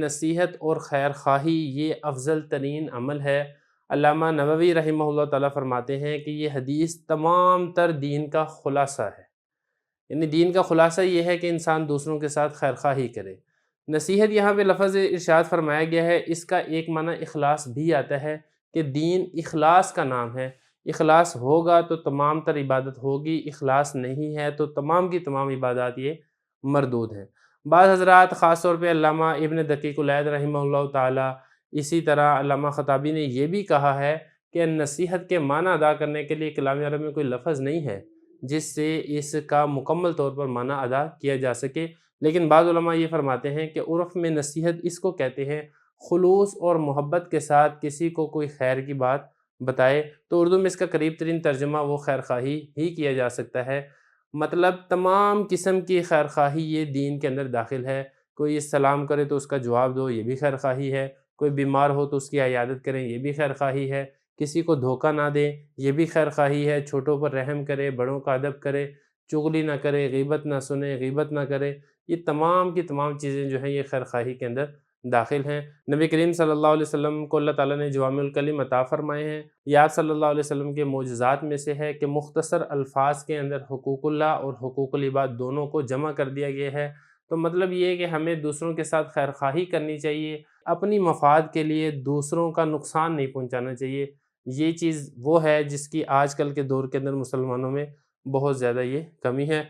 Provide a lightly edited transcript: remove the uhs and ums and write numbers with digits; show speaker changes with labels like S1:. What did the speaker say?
S1: نصیحت اور خیر خواہی یہ افضل ترین عمل ہے۔ علامہ نووی رحمہ اللہ تعالیٰ فرماتے ہیں کہ یہ حدیث تمام تر دین کا خلاصہ ہے، یعنی دین کا خلاصہ یہ ہے کہ انسان دوسروں کے ساتھ خیر خواہی کرے۔ نصیحت یہاں پہ لفظ ارشاد فرمایا گیا ہے، اس کا ایک معنی اخلاص بھی آتا ہے کہ دین اخلاص کا نام ہے۔ اخلاص ہوگا تو تمام تر عبادت ہوگی، اخلاص نہیں ہے تو تمام کی تمام عبادات یہ مردود ہیں۔ بعض حضرات خاص طور پہ علامہ ابن دقیق العید رحمہ اللہ تعالیٰ، اسی طرح علامہ خطابی نے یہ بھی کہا ہے کہ نصیحت کے معنی ادا کرنے کے لیے کلام عرب میں کوئی لفظ نہیں ہے جس سے اس کا مکمل طور پر معنی ادا کیا جا سکے، لیکن بعض علماء یہ فرماتے ہیں کہ عرف میں نصیحت اس کو کہتے ہیں خلوص اور محبت کے ساتھ کسی کو کوئی خیر کی بات بتائے، تو اردو میں اس کا قریب ترین ترجمہ وہ خیر خواہی ہی کیا جا سکتا ہے۔ مطلب تمام قسم کی خیر خواہی یہ دین کے اندر داخل ہے۔ کوئی سلام کرے تو اس کا جواب دو، یہ بھی خیر خواہی ہے۔ کوئی بیمار ہو تو اس کی عیادت کریں، یہ بھی خیر خواہی ہے۔ کسی کو دھوکہ نہ دیں، یہ بھی خیر خواہی ہے۔ چھوٹوں پر رحم کرے، بڑوں کا ادب کرے، چغلی نہ کرے، غیبت نہ سنے، غیبت نہ کرے، یہ تمام کی تمام چیزیں جو ہیں یہ خیر خواہی کے اندر داخل ہیں۔ نبی کریم صلی اللہ علیہ وسلم کو اللہ تعالیٰ نے جوامع الکلم عطا فرمائے ہیں۔ یہ آپ صلی اللہ علیہ وسلم کے معجزات میں سے ہے کہ مختصر الفاظ کے اندر حقوق اللہ اور حقوق العباد دونوں کو جمع کر دیا گیا ہے۔ تو مطلب یہ ہے کہ ہمیں دوسروں کے ساتھ خیر خواہی کرنی چاہیے، اپنی مفاد کے لیے دوسروں کا نقصان نہیں پہنچانا چاہیے۔ یہ چیز وہ ہے جس کی آج کل کے دور کے اندر مسلمانوں میں بہت زیادہ یہ کمی ہے۔